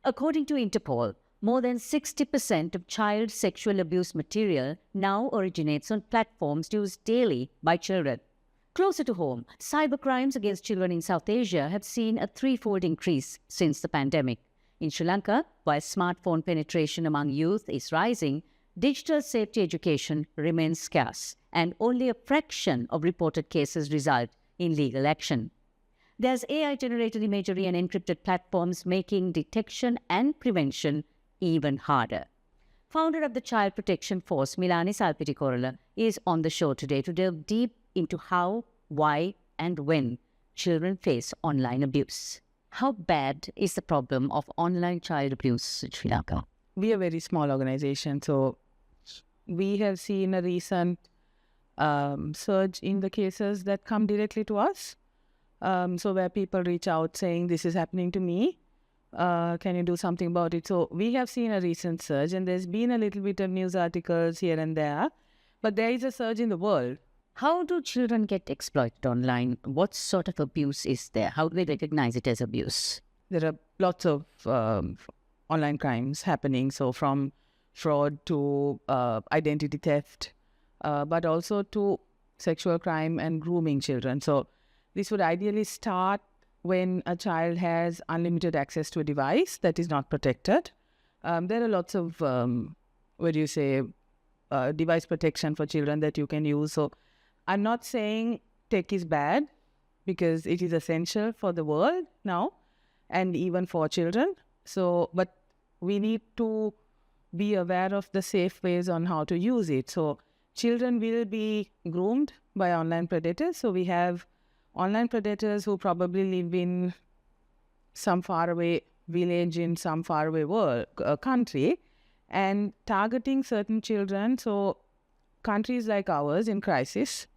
According to Interpol, more than 60% of child sexual abuse material now originates on platforms used daily by children. Closer to home, cybercrimes against children in South Asia have seen a threefold increase since the pandemic. In Sri Lanka, while smartphone penetration among youth is rising, digital safety education remains scarce, and only a fraction of reported cases result in legal action. There's AI-generated imagery and encrypted platforms making detection and prevention even harder. Founder of the Child Protection Force, Milani Salpitikorala, is on the show today to delve deep into how, why, and when children face online abuse. How bad is the problem of online child abuse in Sri Lanka? We are a very small organization, so we have seen a recent surge in the cases that come directly to us. So where people reach out saying, this is happening to me, can you do something about it? So we have seen a recent surge, and there's been a little bit of news articles here and there, but there is a surge in the world. How do children get exploited online? What sort of abuse is there? How do they recognize it as abuse? There are lots of online crimes happening, so from fraud to identity theft, but also to sexual crime and grooming children. So this would ideally start when a child has unlimited access to a device that is not protected. There are lots of, device protection for children that you can use. So I'm not saying tech is bad, because it is essential for the world now and even for children. So, but we need to be aware of the safe ways on how to use it. So children will be groomed by online predators. So we have online predators who probably live in some faraway village in some faraway country, and targeting certain children. So countries like ours in crisis,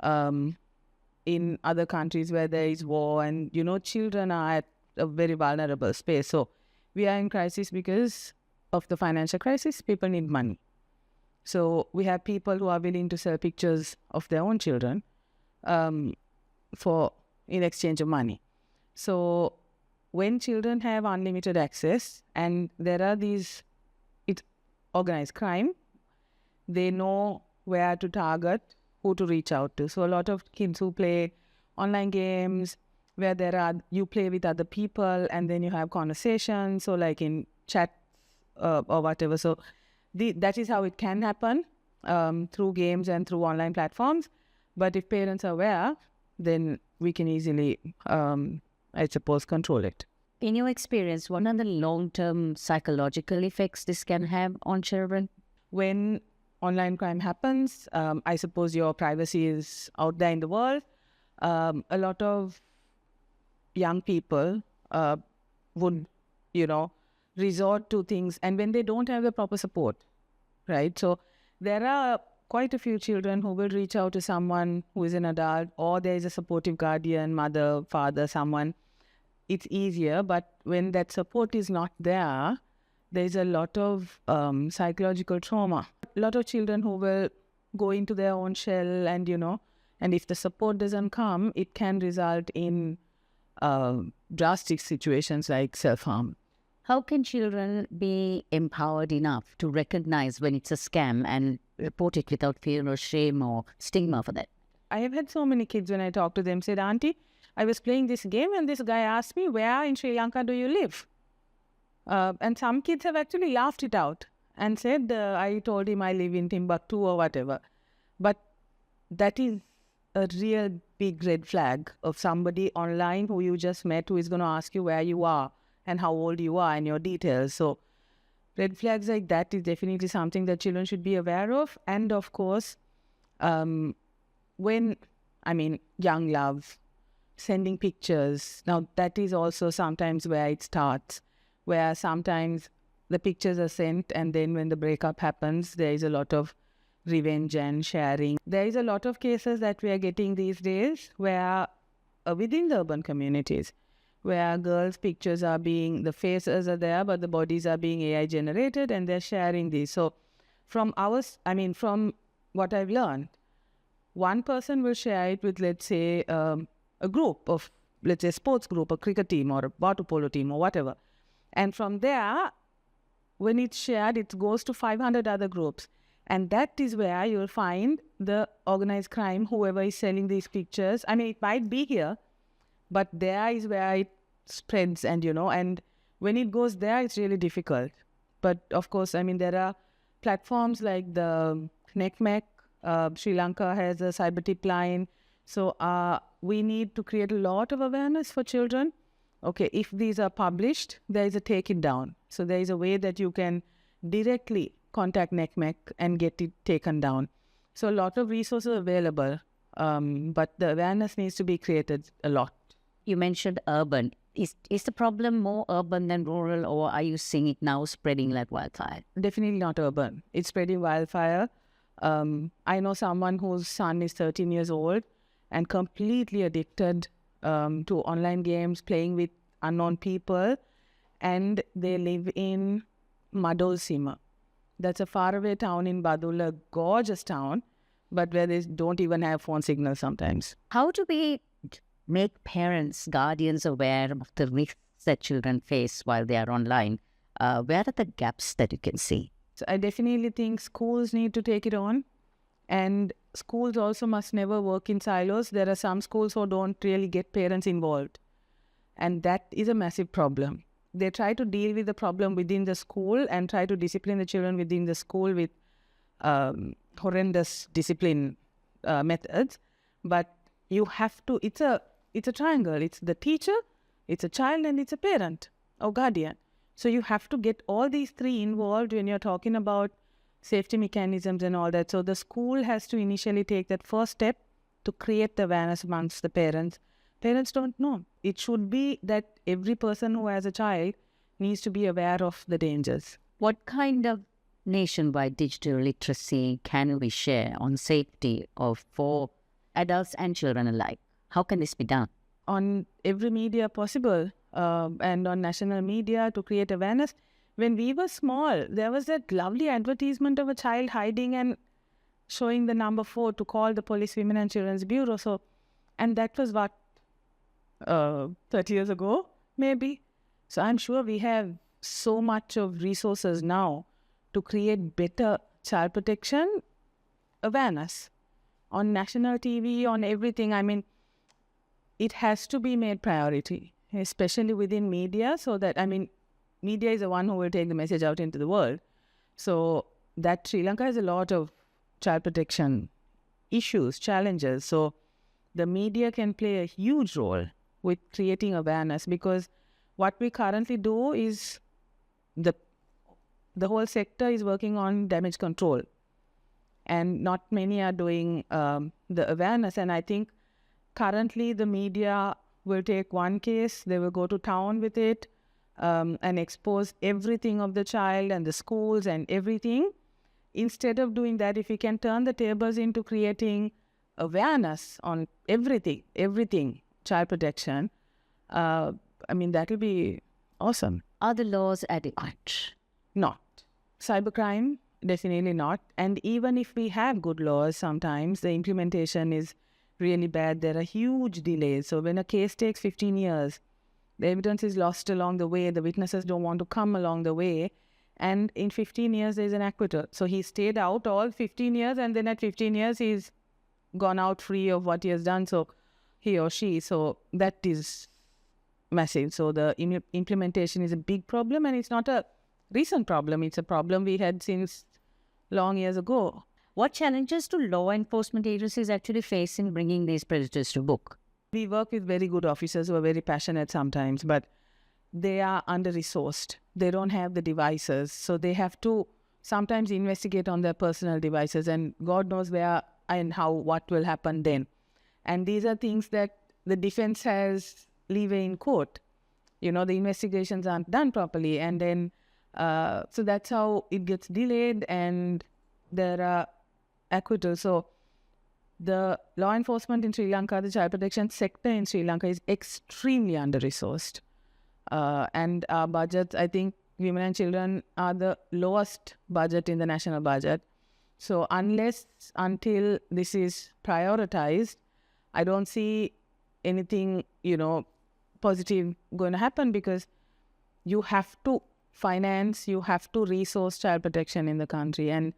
in other countries where there is war, and children are at a very vulnerable space. So we are in crisis because of the financial crisis. People need money. So we have people who are willing to sell pictures of their own children in exchange of money. So when children have unlimited access, and there are it's organized crime, they know where to target, who to reach out to. So a lot of kids who play online games where you play with other people and then you have conversations, so like in chat or whatever. So that is how it can happen, through games and through online platforms. But if parents are aware, then we can easily, control it. In your experience, what are the long-term psychological effects this can have on children? When online crime happens, I suppose your privacy is out there in the world. A lot of young people would, resort to things, and when they don't have the proper support, right? So there are quite a few children who will reach out to someone who is an adult, or there is a supportive guardian, mother, father, someone. It's easier, but when that support is not there, there's a lot of psychological trauma. A lot of children who will go into their own shell, and and if the support doesn't come, it can result in drastic situations like self-harm. How can children be empowered enough to recognize when it's a scam and report it without fear or shame or stigma for that? I have had so many kids, when I talk to them, said, "Auntie, I was playing this game and this guy asked me, where in Sri Lanka do you live?" And some kids have actually laughed it out and said, I told him I live in Timbuktu or whatever. But that is a real big red flag of somebody online who you just met, who is going to ask you where you are and how old you are and your details. So red flags like that is definitely something that children should be aware of. And of course, young love, sending pictures. Now that is also sometimes where it starts, where sometimes the pictures are sent, and then when the breakup happens, there is a lot of revenge and sharing. There is a lot of cases that we are getting these days where within the urban communities, where girls' pictures are the faces are there, but the bodies are being AI generated, and they're sharing these. So from what I've learned, one person will share it with, let's say, a group of, let's say, sports group, a cricket team or a water polo team or whatever. And from there, when it's shared, it goes to 500 other groups. And that is where you'll find the organized crime, whoever is selling these pictures. I mean, it might be here, but there is where it spreads. And, and when it goes there, it's really difficult. But of course, I mean, there are platforms like the NECMEC. Sri Lanka has a cyber tip line. So we need to create a lot of awareness for children. Okay, if these are published, there is a take it down. So there is a way that you can directly contact NECMEC and get it taken down. So a lot of resources available, but the awareness needs to be created a lot. You mentioned urban. Is the problem more urban than rural, or are you seeing it now spreading like wildfire? Definitely not urban. It's spreading wildfire. I know someone whose son is 13 years old and completely addicted to online games, playing with unknown people, and they live in Madolsima. That's a faraway town in Badul, a gorgeous town, but where they don't even have phone signal sometimes. How do we make parents, guardians aware of the risks that children face while they are online? Where are the gaps that you can see? So I definitely think schools need to take it on, and schools also must never work in silos. There are some schools who don't really get parents involved, and that is a massive problem. They try to deal with the problem within the school and try to discipline the children within the school with horrendous discipline methods. But you have to, it's a triangle. It's the teacher, it's a child, and it's a parent or guardian. So you have to get all these three involved when you're talking about safety mechanisms and all that. So the school has to initially take that first step to create the awareness amongst the parents. Parents don't know. It should be that every person who has a child needs to be aware of the dangers. What kind of nationwide digital literacy can we share on safety for adults and children alike? How can this be done? On every media possible and on national media to create awareness. When we were small, there was that lovely advertisement of a child hiding and showing the number 4 to call the Police Women and Children's Bureau. So, and that was what, 30 years ago, maybe. So I'm sure we have so much of resources now to create better child protection awareness on national TV, on everything. I mean, it has to be made priority, especially within media, so that, I mean, media is the one who will take the message out into the world. So that Sri Lanka has a lot of child protection issues, challenges. So the media can play a huge role with creating awareness, because what we currently do is the whole sector is working on damage control, and not many are doing the awareness. And I think currently the media will take one case, they will go to town with it and expose everything of the child and the schools and everything. Instead of doing that, if we can turn the tables into creating awareness on everything, child protection, I mean, that will be awesome. Are the laws adequate? Not. Cybercrime, definitely not. And even if we have good laws, sometimes the implementation is really bad. There are huge delays. So when a case takes 15 years, the evidence is lost along the way. The witnesses don't want to come along the way. And in 15 years, there's an acquittal. So he stayed out all 15 years, and then at 15 years, he's gone out free of what he has done. So he or she. So that is massive. So the implementation is a big problem, and it's not a recent problem. It's a problem we had since long years ago. What challenges do law enforcement agencies actually face in bringing these predators to book? We work with very good officers who are very passionate sometimes, but they are under-resourced. They don't have the devices. So they have to sometimes investigate on their personal devices, and God knows where and how, what will happen then. And these are things that the defense has leeway in court. You know, the investigations aren't done properly. And then, so that's how it gets delayed, and there are acquittals. So the law enforcement in Sri Lanka, the child protection sector in Sri Lanka is extremely under-resourced. And our budgets, I think women and children are the lowest budget in the national budget. So until this is prioritized, I don't see anything, positive going to happen, because you have to finance, you have to resource child protection in the country. And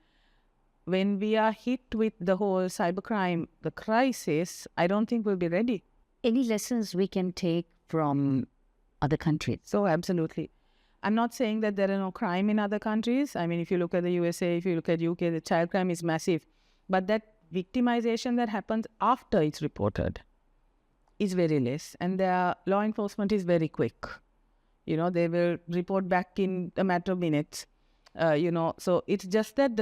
when we are hit with the whole cybercrime, the crisis, I don't think we'll be ready. Any lessons we can take from other countries? So absolutely. I'm not saying that there are no crime in other countries. I mean, if you look at the USA, if you look at UK, the child crime is massive. But that victimization that happens after it's reported is very less. And their law enforcement is very quick. They will report back in a matter of minutes. So it's just that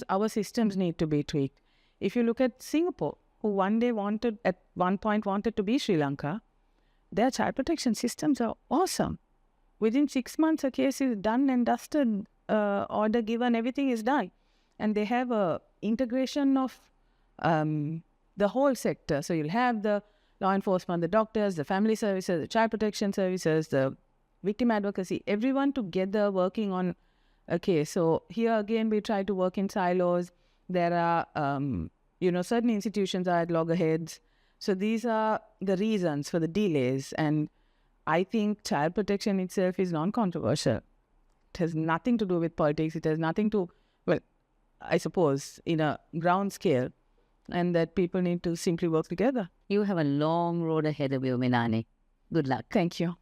our systems need to be tweaked. If you look at Singapore, who at one point wanted to be Sri Lanka, their child protection systems are awesome. Within 6 months, a case is done and dusted, order given, everything is done. And they have a integration of the whole sector. So you'll have the law enforcement, the doctors, the family services, the child protection services, the victim advocacy, everyone together working on a case. So here again, we try to work in silos. There are, certain institutions are at loggerheads. So these are the reasons for the delays. And I think child protection itself is non-controversial. It has nothing to do with politics. It has nothing to, I suppose, in a ground scale, and that people need to simply work together. You have a long road ahead of you, Milani. Good luck. Thank you.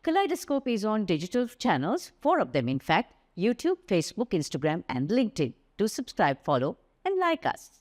Kaleidoscope is on digital channels, 4 of them in fact: YouTube, Facebook, Instagram and LinkedIn. Do subscribe, follow and like us.